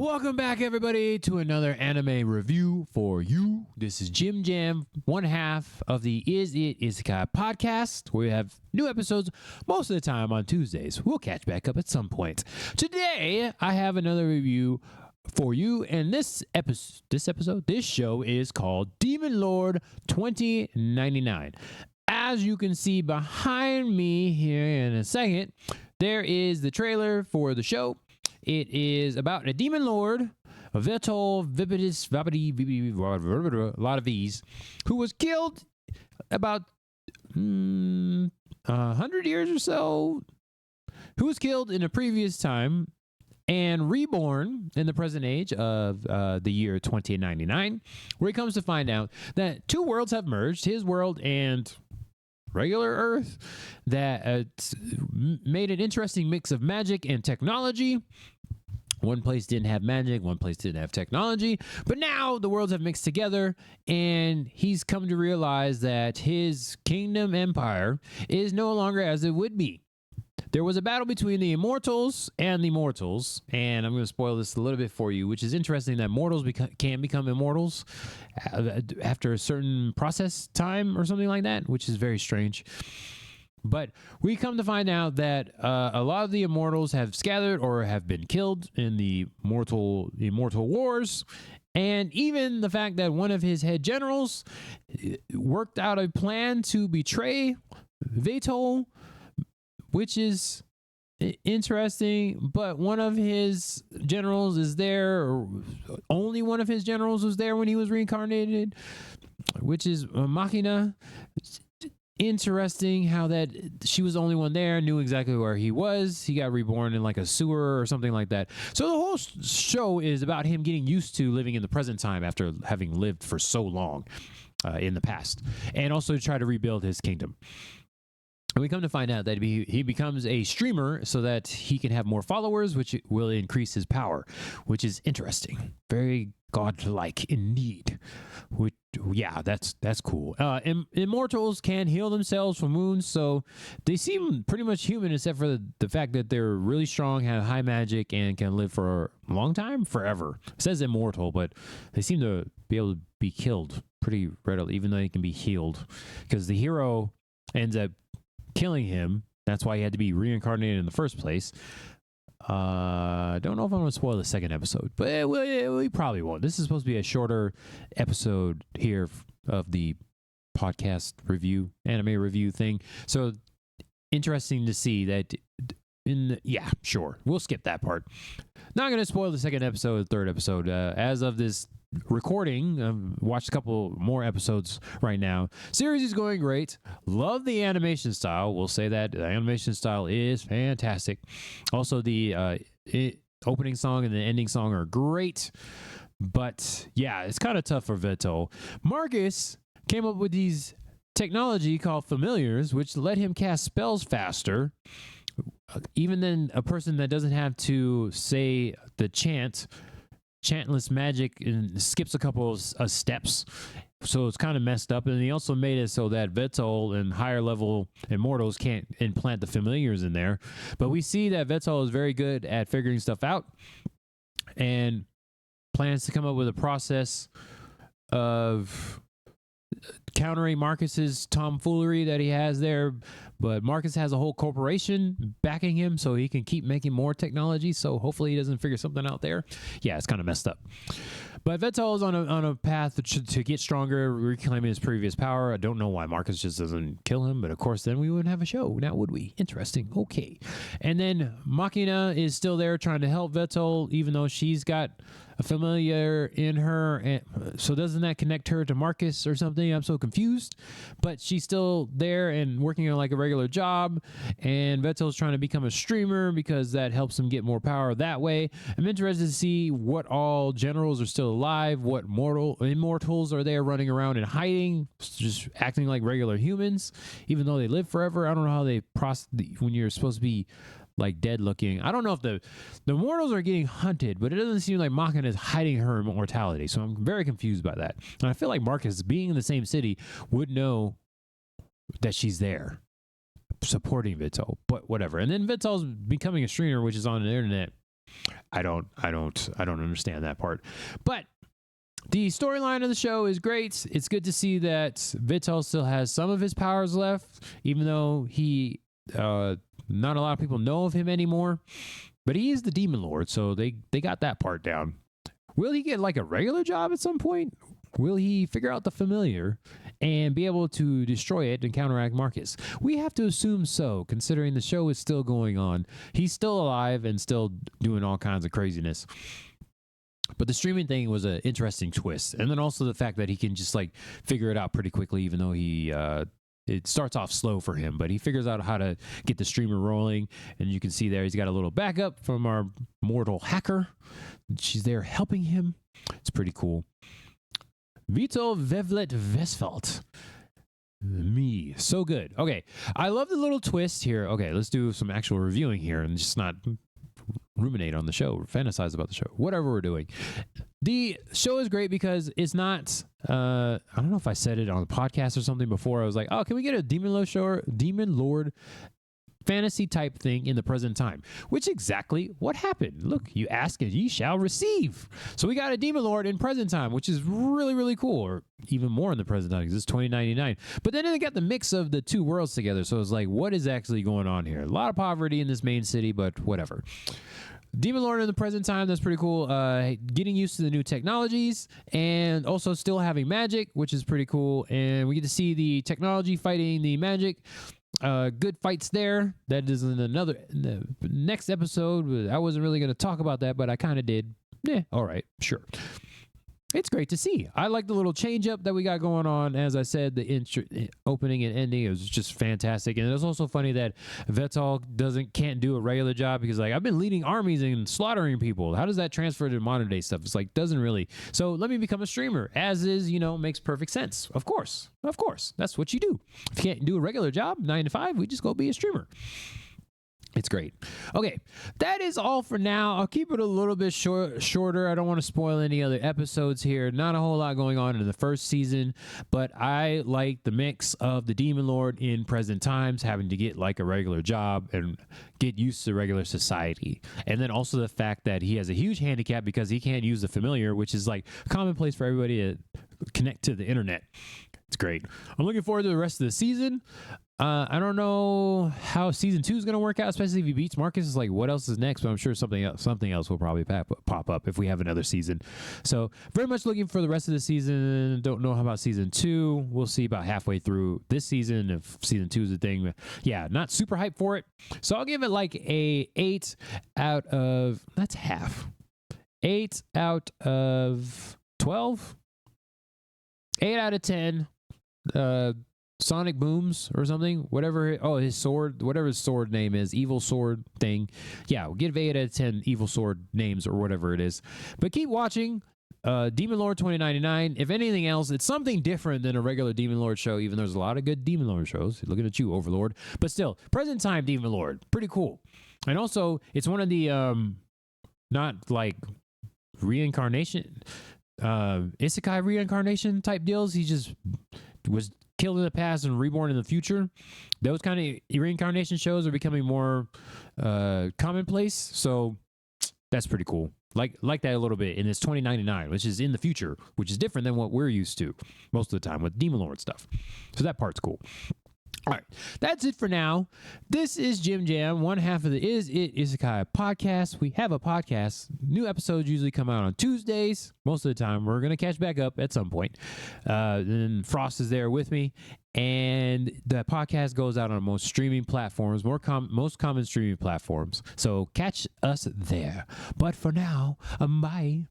Welcome back, everybody, to another anime review for you. This is Jim Jam, one half of the Is It Isekai podcast, where we have new episodes most of the time on Tuesdays. We'll catch back up at some point. Today, I have another review for you, and this show is called Demon Lord 2099. As you can see behind me here in a second, there is the trailer for the show. It is about a demon lord, Vetol Vipitis Vapidi, a lot of V's, who was killed about 100 years or so, who was killed in a previous time and reborn in the present age of the year 2099, where he comes to find out that two worlds have merged, his world and regular Earth, that made an interesting mix of magic and technology. One place didn't have magic, one place didn't have technology, but now the worlds have mixed together, and he's come to realize that his kingdom empire is no longer as it would be. There was a battle between the immortals and the mortals, and I'm going to spoil this a little bit for you, which is interesting that mortals can become immortals after a certain process time or something like that, which is very strange. But we come to find out that a lot of the immortals have scattered or have been killed in the immortal wars, and even the fact that one of his head generals worked out a plan to betray Vetol, which is interesting, but one of his generals is there, or only one of his generals was there when he was reincarnated, which is Machina. Interesting how that she was the only one there, knew exactly where he was. He got reborn in like a sewer or something like that. So the whole show is about him getting used to living in the present time after having lived for so long in the past, and also to try to rebuild his kingdom. And we come to find out that he becomes a streamer so that he can have more followers, which will increase his power, which is interesting. Very godlike indeed. Yeah, that's cool. Immortals can heal themselves from wounds, so they seem pretty much human, except for the fact that they're really strong, have high magic, and can live for a long time, forever. It says immortal, but they seem to be able to be killed pretty readily, even though they can be healed, because the hero ends up killing him. That's why he had to be reincarnated in the first place. Don't know if I'm going to spoil the second episode, but we probably won't. This is supposed to be a shorter episode here of the podcast review, anime review thing. So interesting to see that yeah, sure. We'll skip that part. Not going to spoil the second episode, third episode. As of this recording, watched a couple more episodes right now. Series is going great. Love the animation style. We'll say that the animation style is fantastic. Also, the opening song and the ending song are great. But yeah, it's kind of tough for Vetol. Marcus came up with these technology called familiars, which let him cast spells faster, even than a person that doesn't have to say the chantless magic and skips a couple of steps. So it's kind of messed up. And he also made it so that Vetol and higher level immortals can't implant the familiars in there. But we see that Vetol is very good at figuring stuff out and plans to come up with a process of countering Marcus's tomfoolery that he has there. But Marcus has a whole corporation backing him so he can keep making more technology. So hopefully he doesn't figure something out there. Yeah, it's kind of messed up. But Vetol is on a path to get stronger, reclaiming his previous power. I don't know why Marcus just doesn't kill him, but of course then we wouldn't have a show now, would we? Interesting. Okay. And then Machina is still there trying to help Vetol, even though she's got a familiar in her. And so doesn't that connect her to Marcus or something? I'm so confused. But she's still there and working on like a regular job. And Vetol's trying to become a streamer because that helps him get more power that way. I'm interested to see what all generals are still alive, what immortals are there running around and hiding, just acting like regular humans, even though they live forever. I don't know how they when you're supposed to be like dead looking. I don't know if the mortals are getting hunted, but it doesn't seem like Machina is hiding her immortality. So I'm very confused by that. And I feel like Marcus, being in the same city, would know that she's there supporting Vetol, but whatever. And then Vetol's becoming a streamer, which is on the internet. I don't understand that part. But the storyline of the show is great. It's good to see that Vital still has some of his powers left, even though he not a lot of people know of him anymore. But he is the Demon Lord, so they got that part down. Will he get like a regular job at some point? Will he figure out the familiar and be able to destroy it and counteract Marcus? We have to assume so, considering the show is still going on. He's still alive and still doing all kinds of craziness. But the streaming thing was an interesting twist. And then also the fact that he can just like figure it out pretty quickly, even though it starts off slow for him, but he figures out how to get the streamer rolling. And you can see there he's got a little backup from our mortal hacker. She's there helping him. It's pretty cool. Vital Vevlet Vesfalt. Me. So good. Okay. I love the little twist here. Okay, let's do some actual reviewing here and just not ruminate on the show or fantasize about the show. Whatever we're doing. The show is great because it's not, I don't know if I said it on the podcast or something before. I was like, oh, can we get a Demon Lord fantasy type thing in the present time? Which exactly what happened. Look, you ask and ye shall receive. So we got a Demon Lord in present time, which is really, really cool. Or even more in the present time because it's 2099. But then they got the mix of the two worlds together. So it's like, what is actually going on here? A lot of poverty in this main city, but whatever. Demon Lord in the present time, that's pretty cool. Getting used to the new technologies and also still having magic, which is pretty cool. And we get to see the technology fighting the magic. Good fights there. That is in the next episode. I wasn't really going to talk about that, but I kind of did. Yeah, all right, sure. It's great to see. I like the little change up that we got going on. As I said, the opening and ending, it was just fantastic. And it was also funny that Vital can't do a regular job because like I've been leading armies and slaughtering people. How does that transfer to modern day stuff? It's like doesn't really. So let me become a streamer. As is, makes perfect sense. Of course. That's what you do. If you can't do a regular job, 9 to 5, we just go be a streamer. It's great. Okay, that is all for now. I'll keep it a little bit shorter. I don't want to spoil any other episodes here. Not a whole lot going on in the first season, but I like the mix of the Demon Lord in present times, having to get like a regular job and get used to regular society. And then also the fact that he has a huge handicap because he can't use the familiar, which is like commonplace for everybody to connect to the internet. It's great. I'm looking forward to the rest of the season. I don't know how season 2 is going to work out, especially if he beats Marcus. It's like, what else is next? But I'm sure something else will probably pop up if we have another season. So very much looking for the rest of the season. Don't know how about season 2. We'll see about halfway through this season if season 2 is a thing. Yeah, not super hyped for it. So I'll give it like a 8 out of, that's half. 8 out of 12. 8 out of 10. Sonic Booms or something, whatever. His sword, whatever his sword name is, evil sword thing. Yeah, we'll give 8 out of 10 evil sword names or whatever it is. But keep watching Demon Lord 2099. If anything else, it's something different than a regular Demon Lord show, even though there's a lot of good Demon Lord shows. Looking at you, Overlord. But still, present time Demon Lord. Pretty cool. And also, it's one of the, not like reincarnation, isekai reincarnation type deals. He just was killed in the past and reborn in the future. Those kind of reincarnation shows are becoming more commonplace. So that's pretty cool. Like that a little bit. And it's 2099, which is in the future, which is different than what we're used to most of the time with Demon Lord stuff. So that part's cool. All right, that's it for now. This is Jim Jam, one half of the Is It Isekai podcast. We have a podcast. New episodes usually come out on Tuesdays. Most of the time, we're going to catch back up at some point. Then Frost is there with me. And the podcast goes out on most streaming platforms, most common streaming platforms. So catch us there. But for now, bye.